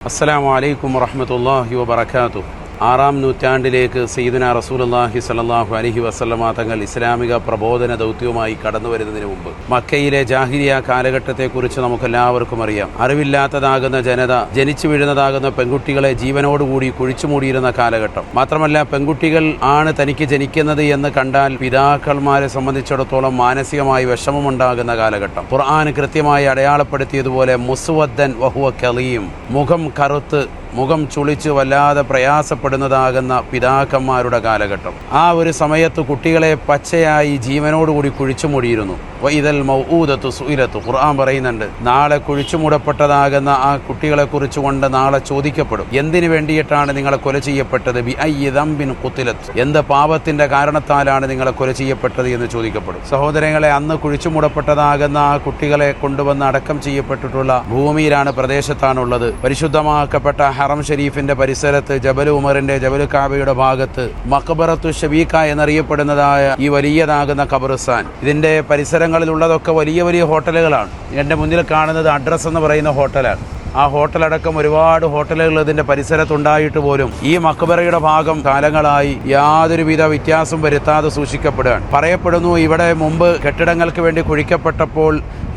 അസ്സലാമു അലൈക്കും വറഹ്മത്തുള്ളാഹി വബറകാതുഹു. 6-ാം നൂറ്റാണ്ടിലേക്ക് സയ്യിദുനാ റസൂലുള്ളാഹി സ്വല്ലല്ലാഹു അലൈഹി വസല്ലമ തങ്ങൾ ഇസ്ലാമിക പ്രബോധന ദൗത്യവുമായി കടന്നു വരുന്നതിന് മുമ്പ് മക്കയിലെ ജാഹിലിയ കാലഘട്ടത്തെക്കുറിച്ച് നമുക്കെല്ലാവർക്കും അറിയാം. അറിവില്ലാത്തതാകുന്ന ജനത, ജനിച്ചു വീഴുന്നതാകുന്ന പെൺകുട്ടികളെ ജീവനോടുകൂടി കുഴിച്ചുമൂടിയിരുന്ന കാലഘട്ടം. മാത്രമല്ല, പെൺകുട്ടികൾ ആണ് തനിക്ക് ജനിക്കുന്നത് എന്ന് കണ്ടാൽ പിതാക്കന്മാരെ സംബന്ധിച്ചിടത്തോളം മാനസികമായി വിഷമമുണ്ടാകുന്ന കാലഘട്ടം. ഖുർആൻ കൃത്യമായി അടയാളപ്പെടുത്തിയതുപോലെ മുസ്വദ്ദൻ വഹുവ കലീം, മുഖം കറുത്ത് മുഖം ചുളിച്ച് വല്ലാതെ പ്രയാസപ്പെടുന്നതാകുന്ന പിതാക്കന്മാരുടെ കാലഘട്ടം. ആ ഒരു സമയത്ത് കുട്ടികളെ പച്ചയായി ജീവനോടുകൂടി കുഴിച്ചുമൂടിയിരുന്നു. വഇദൽ മൗഊദത്തു സുഇലത്തു, ഖുർആൻ പറയുന്നുണ്ട്, നാളെ കുഴിച്ചുമൂടപ്പെട്ടതാകുന്ന ആ കുട്ടികളെ കുറിച്ചുകൊണ്ട് നാളെ ചോദിക്കപ്പെടും. എന്തിനു വേണ്ടിയിട്ടാണ് നിങ്ങളെ കൊല ചെയ്യപ്പെട്ടത്? ബി അയ്യി ദംബിൻ ഖുതിലത്, എന്ത് പാപത്തിന്റെ കാരണത്താലാണ് നിങ്ങളെ കൊല ചെയ്യപ്പെട്ടത് എന്ന് ചോദിക്കപ്പെടും. സഹോദരങ്ങളെ, അന്ന് കുഴിച്ചുമൂടപ്പെട്ടതാകുന്ന ആ കുട്ടികളെ കൊണ്ടുവന്ന് അടക്കം ചെയ്യപ്പെട്ടിട്ടുള്ള ഭൂമിയിലാണ്, പ്രദേശത്താണുള്ളത്. പരിശുദ്ധമാക്കപ്പെട്ട ഹറം ഷരീഫിന്റെ പരിസരത്ത് ജബൽ ഉമറിന്റെ, ജബൽ കാബയുടെ ഭാഗത്ത് മഖബറത്തു ഷബീക എന്നറിയപ്പെടുന്നതായ ഈ വലിയതാകുന്ന ഖബർസ്ഥാൻ, ഇതിന്റെ പരിസരങ്ങളിലുള്ളതൊക്കെ വലിയ വലിയ ഹോട്ടലുകളാണ്. എൻ്റെ മുന്നിൽ കാണുന്നത് അഡ്രസ് എന്ന് പറയുന്ന ഹോട്ടലാണ്. ആ ഹോട്ടലടക്കം ഒരുപാട് ഹോട്ടലുകൾ ഇതിന്റെ പരിസരത്തുണ്ടായിട്ട് പോലും ഈ മഖബറയുടെ ഭാഗം കാലങ്ങളായി യാതൊരുവിധ വ്യത്യാസം വരുത്താതെ സൂക്ഷിക്കപ്പെടുകയാണ്. പറയപ്പെടുന്നു, ഇവിടെ മുമ്പ് കെട്ടിടങ്ങൾക്ക് വേണ്ടി കുഴിക്കപ്പെട്ടപ്പോൾ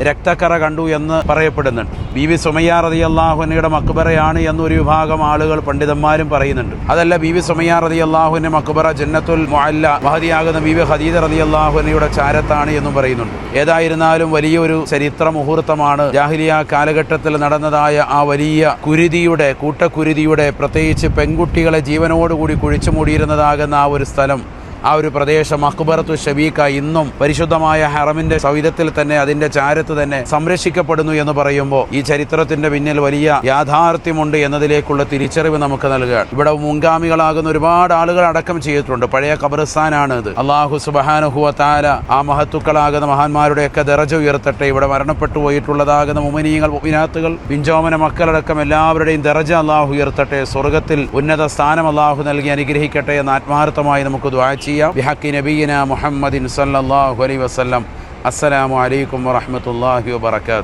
രക്തക്കറ കണ്ടു എന്ന് പറയപ്പെടുന്നുണ്ട്. ബീവി സുമയ്യ റളിയല്ലാഹു അൻഹയുടെ മഖബറയാണ് എന്നൊരു വിഭാഗം ആളുകൾ, പണ്ഡിതന്മാരും പറയുന്നുണ്ട്. അതല്ല, ബീവി സുമയ്യ റളിയല്ലാഹു അൻഹ മഖബറ ജന്നത്തുൽ മുഅല്ല, മഹദിയാകുന്ന ബീവി ഖദീജ റളിയല്ലാഹു അൻഹയുടെ ചാരത്താണ് എന്നും പറയുന്നുണ്ട്. ഏതായിരുന്നാലും വലിയൊരു ചരിത്ര മുഹൂർത്തമാണ് ജാഹിലിയ കാലഘട്ടത്തിൽ നടന്നതായ ആ വലിയ കുരുതിയുടെ, കൂട്ടക്കുരുതിയുടെ, പ്രത്യേകിച്ച് പെൺകുട്ടികളെ ജീവനോടുകൂടി കുഴിച്ചുമൂടിയിരുന്നതാകുന്ന ആ ഒരു സ്ഥലം, ആ ഒരു പ്രദേശം മഖ്ബറത്തു ഷബീക ഇന്നും പരിശുദ്ധമായ ഹറമിന്റെ സൗധത്തിൽ തന്നെ, അതിന്റെ ചാരത്ത് തന്നെ സംരക്ഷിക്കപ്പെടുന്നു എന്ന് പറയുമ്പോൾ ഈ ചരിത്രത്തിന്റെ പിന്നിൽ വലിയ യാഥാർത്ഥ്യമുണ്ട് എന്നതിലേക്കുള്ള തിരിച്ചറിവ് നമുക്ക് നൽകുകയാണ്. ഇവിടെ മുൻഗാമികളാകുന്ന ഒരുപാട് ആളുകൾ അടക്കം ചെയ്തിട്ടുണ്ട്. പഴയ ഖബർസ്ഥാനാണ് ഇത്. അല്ലാഹു സുബ്ഹാനഹു വ തആല ആ മഹത്തുക്കളാകുന്ന മഹാന്മാരുടെയൊക്കെ ദറജ ഉയർത്തട്ടെ. ഇവിടെ മരണപ്പെട്ടു പോയിട്ടുള്ളതാകുന്ന മുഅ്മിനീങ്ങൾ, മുഅ്മിനാത്തുകൾ, പിഞ്ചോമന മക്കളടക്കം എല്ലാവരുടെയും ദറജ അല്ലാഹു ഉയർത്തട്ടെ. സ്വർഗ്ഗത്തിൽ ഉന്നത സ്ഥാനം അല്ലാഹു നൽകി അനുഗ്രഹിക്കട്ടെ എന്ന് ആത്മാർത്ഥമായി നമുക്ക് ദുആ ചെയ്യാം. ബിഹഖി നബിയിന മുഹമ്മദിൻ സല്ലല്ലാഹു അലൈഹി വസല്ലം. അസ്സലാമു അലൈക്കും വറഹ്മത്തുള്ളാഹി വബറകാതുഹു.